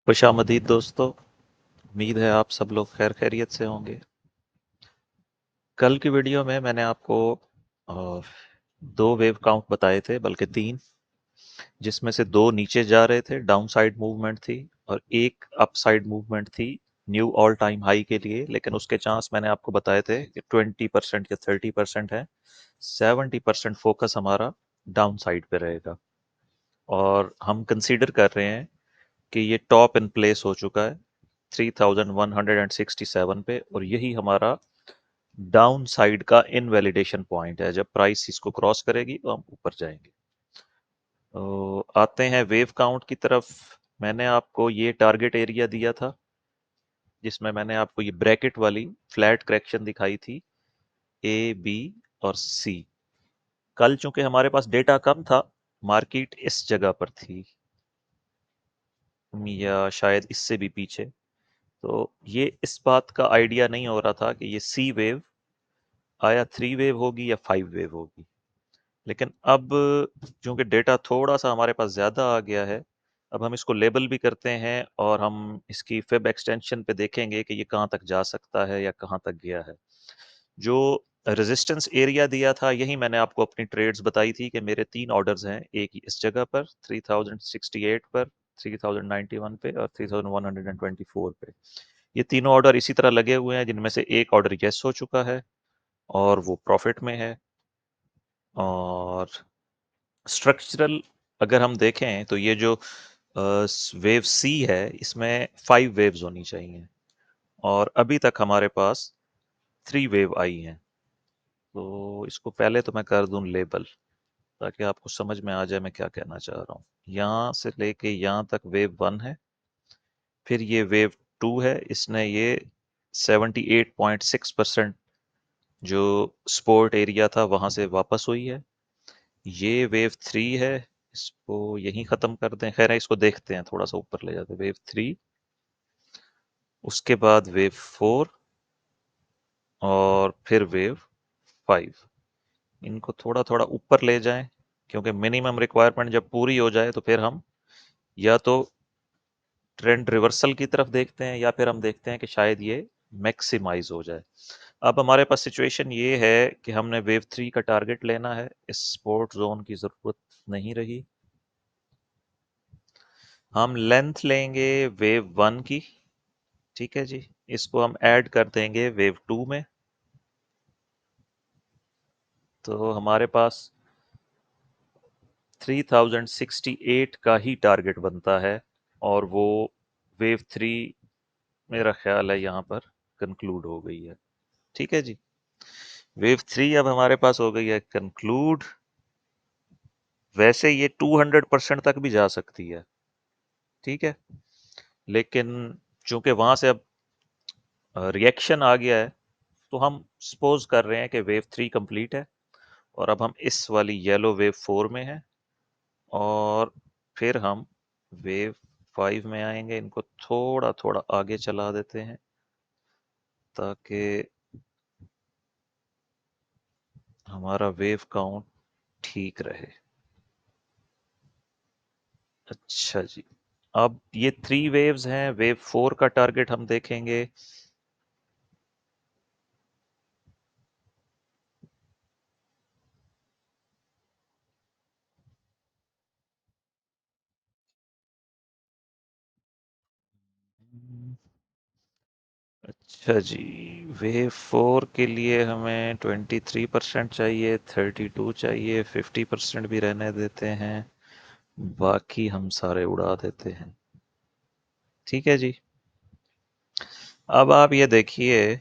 खुशामदीद दोस्तों। उम्मीद है आप सब लोग खैर खैरियत से होंगे। कल की वीडियो में मैंने आपको अ, दो वेव काउंट बताए थे, बल्कि तीन, जिसमें से दो नीचे जा रहे थे, डाउन साइड मूवमेंट थी, और एक अप साइड मूवमेंट थी न्यू ऑल टाइम हाई के लिए। लेकिन उसके चांस मैंने आपको बताए थे कि 20% या 30% है। 70% फोकस हमारा डाउन साइड पे रहेगा, और हम कंसीडर कर रहे हैं कि ये टॉप इन प्लेस हो चुका है 3167 पे, और यही हमारा डाउन साइड का इनवैलिडेशन पॉइंट है। जब प्राइस इसको क्रॉस करेगी तो हम ऊपर जाएंगे। तो आते हैं वेव काउंट की तरफ। मैंने आपको ये टारगेट एरिया दिया था, जिसमें मैंने आपको ये ब्रैकेट वाली फ्लैट करेक्शन दिखाई थी, ए, बी और सी। कल चूंकि हमारे पास डेटा कम था, मार्केट इस जगह पर थी, या शायद इससे भी पीछे। तो ये इस बात का आइडिया नहीं हो रहा था कि ये सी वेव आया 3 वेव होगी या 5 वेव होगी। लेकिन अब चूंकि डेटा थोड़ा सा हमारे पास ज़्यादा आ गया है, अब हम इसको लेबल भी करते हैं, और हम इसकी फेब एक्सटेंशन पे देखेंगे कि ये कहाँ तक जा सकता है या कहाँ तक गया है। जो रेजिस्टेंस एरिया दिया था, यही मैंने आपको अपनी ट्रेड्स बताई थी कि मेरे तीन ऑर्डर्स हैं। एक इस जगह पर 3068 पर, 3091 पे और 3124 पे। ये तीनों ऑर्डर इसी तरह लगे हुए हैं, जिनमें से एक ऑर्डर यस हो चुका है और वो प्रॉफिट में है। और स्ट्रक्चरल अगर हम देखें तो ये जो वेव सी है, इसमें 5 वेव्स होनी चाहिए, और अभी तक हमारे पास 3 वेव आई हैं। तो इसको पहले तो मैं कर दूं लेबल, ताकि आपको समझ में आ जाए मैं क्या कहना चाह रहा हूँ। यहाँ से लेके यहाँ तक वेव 1 है, फिर ये वेव 2 है, इसने ये 78.6% जो सपोर्ट एरिया था वहां से वापस हुई है। ये वेव 3 है, इसको यहीं खत्म कर दें। खैर है, इसको देखते हैं, थोड़ा सा ऊपर ले जाते हैं। वेव 3, उसके बाद वेव 4, और फिर वेव 5। इनको थोड़ा थोड़ा ऊपर ले जाएं, क्योंकि मिनिमम रिक्वायरमेंट जब पूरी हो जाए तो फिर हम या तो ट्रेंड रिवर्सल की तरफ देखते हैं, या फिर हम देखते हैं कि शायद ये मैक्सिमाइज हो जाए। अब हमारे पास सिचुएशन ये है कि हमने वेव 3 का टारगेट लेना है, इस सपोर्ट जोन की जरूरत नहीं रही। हम लेंथ लेंगे वेव 1 की, ठीक है जी। इसको हम ऐड कर देंगे वेव 2 में, तो हमारे पास 3068 का ही टारगेट बनता है, और वो वेव 3 मेरा ख्याल है यहाँ पर कंक्लूड हो गई है। ठीक है जी, वेव 3 अब हमारे पास हो गई है कंक्लूड। वैसे ये 200% तक भी जा सकती है, ठीक है, लेकिन चूंकि वहां से अब रिएक्शन आ गया है, तो हम सपोज कर रहे हैं कि वेव 3 कंप्लीट है, और अब हम इस वाली येलो वेव 4 में हैं, और फिर हम वेव 5 में आएंगे। इनको थोड़ा थोड़ा आगे चला देते हैं, ताकि हमारा वेव काउंट ठीक रहे। अच्छा जी, अब ये 3 वेव्स हैं। वेव 4 का टारगेट हम देखेंगे। अच्छा जी, वेव 4 के लिए हमें 23% चाहिए, 32 चाहिए, 50% भी रहने देते हैं, बाकी हम सारे उड़ा देते हैं। ठीक है जी। अब आप ये देखिए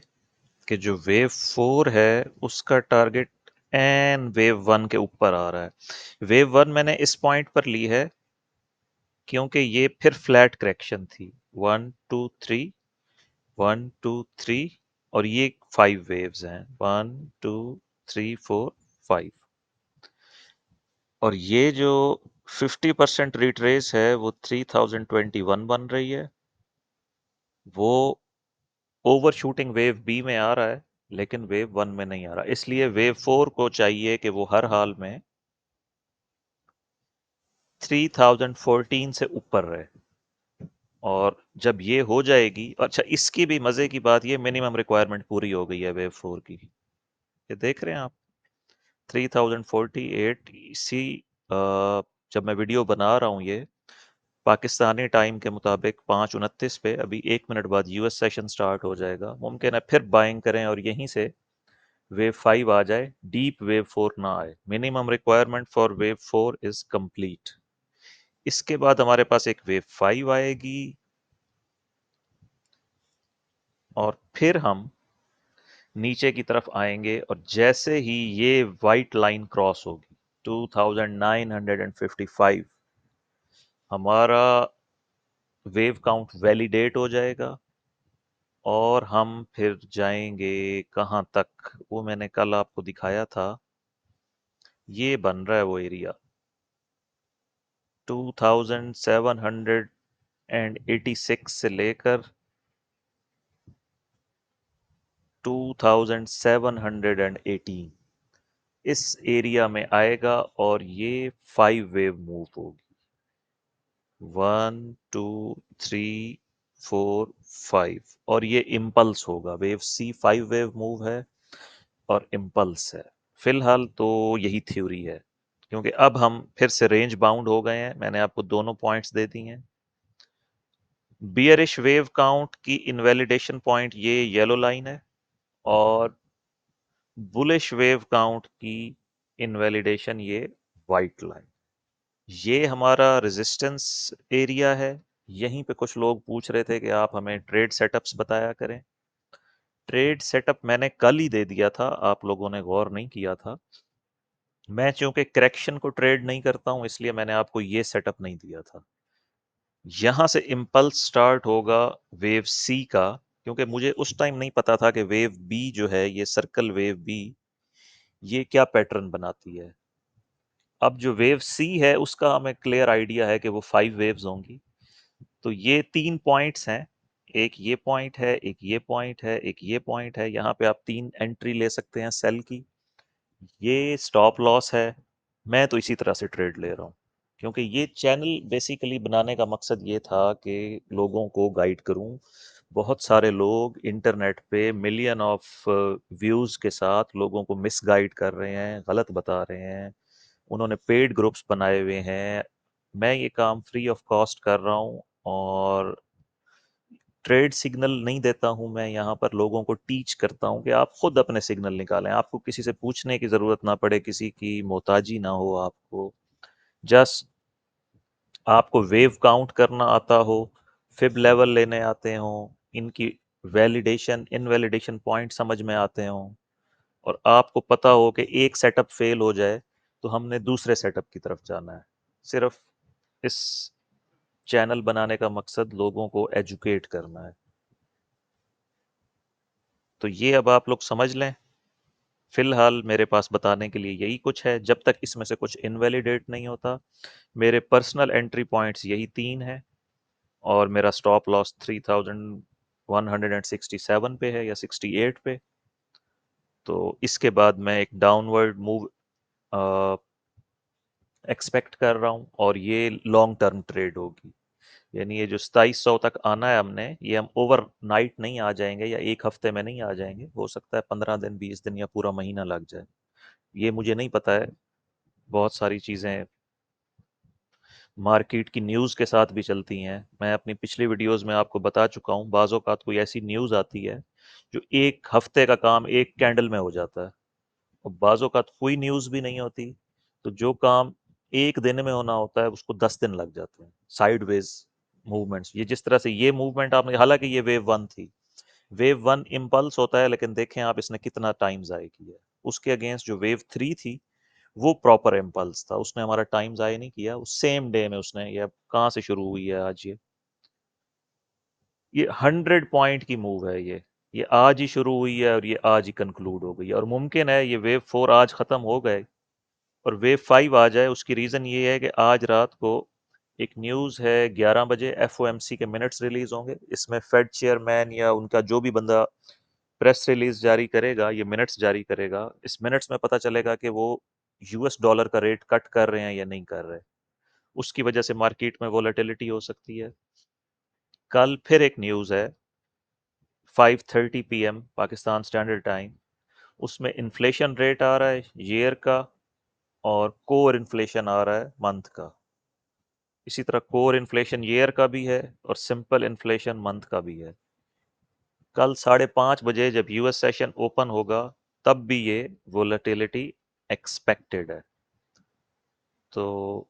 कि जो वेव 4 है, उसका टारगेट एन वेव 1 के ऊपर आ रहा है। वेव 1 मैंने इस पॉइंट पर ली है, क्योंकि ये फिर फ्लैट करेक्शन थी। 1 2 3, 1 2 3, और ये 5 वेव्स हैं, 1 2 3 4 5। और ये जो 50% रिट्रेस है, वो 3021 बन रही है। वो ओवर शूटिंग वेव बी में आ रहा है, लेकिन वेव 1 में नहीं आ रहा। इसलिए वेव 4 को चाहिए कि वो हर हाल में 3014 से ऊपर रहे। और जब ये हो जाएगी, अच्छा इसकी भी मज़े की बात, ये मिनिमम रिक्वायरमेंट पूरी हो गई है वेव 4 की। ये देख रहे हैं आप 3048 इसी जब मैं वीडियो बना रहा हूँ ये पाकिस्तानी टाइम के मुताबिक 5:29 पे, अभी 1 मिनट बाद यूएस सेशन स्टार्ट हो जाएगा। मुमकिन है फिर बाइंग करें और यहीं से वेव 5 आ जाए, डीप वेव 4 ना आए। Minimum requirement for wave 4 is complete. इसके बाद हमारे पास एक वेव 5 आएगी और फिर हम नीचे की तरफ आएंगे और जैसे ही ये वाइट लाइन क्रॉस होगी 2955, हमारा वेव काउंट वैलिडेट हो जाएगा और हम फिर जाएंगे कहाँ तक, वो मैंने कल आपको दिखाया था। ये बन रहा है वो एरिया 2786 से लेकर 2718 इस एरिया में आएगा और ये 5 वेव मूव होगी। 1 2 3 4 5 और ये इम्पल्स होगा। वेव सी 5 वेव मूव है और इम्पल्स है। फिलहाल तो यही थ्योरी है, क्योंकि अब हम फिर से रेंज बाउंड हो गए हैं। मैंने आपको दोनों पॉइंट्स दे दी हैं। बियरिश वेव काउंट की इनवैलिडेशन पॉइंट ये येलो लाइन है और बुलिश वेव काउंट की इनवैलिडेशन ये वाइट लाइन। ये हमारा रेजिस्टेंस एरिया है। यहीं पे कुछ लोग पूछ रहे थे कि आप हमें ट्रेड सेटअप्स बताया करें। ट्रेड सेटअप मैंने कल ही दे दिया था, आप लोगों ने गौर नहीं किया था। मैं चूंकि करेक्शन को ट्रेड नहीं करता हूं, इसलिए मैंने आपको ये सेटअप नहीं दिया था। यहां से इम्पल्स स्टार्ट होगा वेव सी का, क्योंकि मुझे उस टाइम नहीं पता था कि वेव बी जो है, ये सर्कल वेव बी, ये क्या पैटर्न बनाती है। अब जो वेव सी है उसका हमें क्लियर आइडिया है कि वो 5 वेव्स होंगी। तो ये 3 पॉइंट्स हैं, एक ये पॉइंट है, एक ये पॉइंट है, एक ये पॉइंट है। यहाँ पे आप 3 एंट्री ले सकते हैं सेल की। ये स्टॉप लॉस है। मैं तो इसी तरह से ट्रेड ले रहा हूँ, क्योंकि ये चैनल बेसिकली बनाने का मकसद ये था कि लोगों को गाइड करूँ। बहुत सारे लोग इंटरनेट पे मिलियन ऑफ व्यूज़ के साथ लोगों को मिसगाइड कर रहे हैं, गलत बता रहे हैं। उन्होंने पेड ग्रुप्स बनाए हुए हैं। मैं ये काम फ्री ऑफ कॉस्ट कर रहा हूँ और ट्रेड सिग्नल नहीं देता हूँ। मैं यहाँ पर लोगों को टीच करता हूँ कि आप खुद अपने सिग्नल निकालें। आपको किसी से पूछने की ज़रूरत ना पड़े, किसी की मोहताजी ना हो आपको। जस्ट आपको वेव काउंट करना आता हो, फिब लेवल लेने आते हों, इनकी वैलिडेशन इनवैलिडेशन पॉइंट समझ में आते हों, और आपको पता हो कि एक सेटअप फेल हो जाए तो हमने दूसरे सेटअप की तरफ जाना है। सिर्फ इस चैनल बनाने का मकसद लोगों को एजुकेट करना है। तो ये अब आप लोग समझ लें। फिलहाल मेरे पास बताने के लिए यही कुछ है। जब तक इसमें से कुछ इनवैलिडेट नहीं होता, मेरे पर्सनल एंट्री पॉइंट्स यही 3 हैं और मेरा स्टॉप लॉस 3167 पे है या 68 पे। तो इसके बाद मैं एक डाउनवर्ड मूव एक्सपेक्ट कर रहा हूँ और ये लॉन्ग टर्म ट्रेड होगी। यानी ये जो 2700 तक आना है हमने, ये हम ओवर नाइट नहीं आ जाएंगे या एक हफ्ते में नहीं आ जाएंगे। हो सकता है 15 दिन, 20 दिन या पूरा महीना लग जाए, ये मुझे नहीं पता है। बहुत सारी चीज़ें मार्केट की न्यूज़ के साथ भी चलती हैं। मैं अपनी पिछली वीडियोस में आपको बता चुका हूँ, बाज़ औक़ात कोई ऐसी न्यूज़ आती है जो एक हफ्ते का काम एक कैंडल में हो जाता है, और बाज़ औक़ात कोई न्यूज़ भी नहीं होती, तो जो काम एक दिन में होना होता है उसको 10 दिन लग जाते हैं। साइडवेज मूवमेंट्स, ये जिस तरह से ये मूवमेंट आपने, हालांकि ये वेव वन थी, वेव वन इम्पल्स होता है, लेकिन देखें आप इसने कितना टाइम ज़ाया किया है। उसके अगेंस्ट जो वेव थ्री थी वो प्रॉपर इम्पल्स था, उसने हमारा टाइम ज़ाया नहीं किया। उस सेम डे में उसने, ये अब कहाँ से शुरू हुई है आज, ये 100 पॉइंट की मूव है। ये आज ही शुरू हुई है और ये आज ही कंक्लूड हो गई है, और मुमकिन है ये वेव 4 आज ख़त्म हो गए और वेव 5 आ जाए। उसकी रीज़न ये है कि आज रात को एक न्यूज़ है, 11 बजे एफओएमसी के मिनट्स रिलीज़ होंगे। इसमें फेड चेयरमैन या उनका जो भी बंदा प्रेस रिलीज जारी करेगा, ये मिनट्स जारी करेगा। इस मिनट्स में पता चलेगा कि वो यूएस डॉलर का रेट कट कर रहे हैं या नहीं कर रहे। उसकी वजह से मार्केट में वोलेटिलिटी हो सकती है। कल फिर एक न्यूज़ है 5:30 पीएम पाकिस्तान स्टैंडर्ड टाइम, उसमें इन्फ्लेशन रेट आ रहा है ईयर का और कोर इन्फ्लेशन आ रहा है मंथ का। इसी तरह कोर इन्फ्लेशन ईयर का भी है और सिंपल इन्फ्लेशन मंथ का भी है। कल 5:30 बजे जब यूएस सेशन ओपन होगा तब भी ये वोलेटिलिटी एक्सपेक्टेड है। तो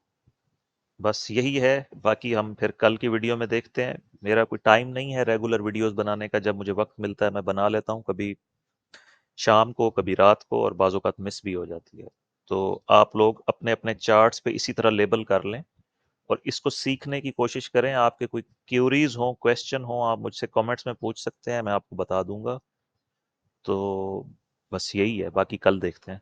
बस यही है, बाकी हम फिर कल की वीडियो में देखते हैं। मेरा कोई टाइम नहीं है रेगुलर वीडियोस बनाने का, जब मुझे वक्त मिलता है मैं बना लेता हूँ, कभी शाम को कभी रात को, और बाज़ औक़ात मिस भी हो जाती है। तो आप लोग अपने अपने चार्ट्स पे इसी तरह लेबल कर लें और इसको सीखने की कोशिश करें। आपके कोई क्यूरीज हों, क्वेश्चन हों, आप मुझसे कमेंट्स में पूछ सकते हैं, मैं आपको बता दूंगा। तो बस यही है, बाकी कल देखते हैं।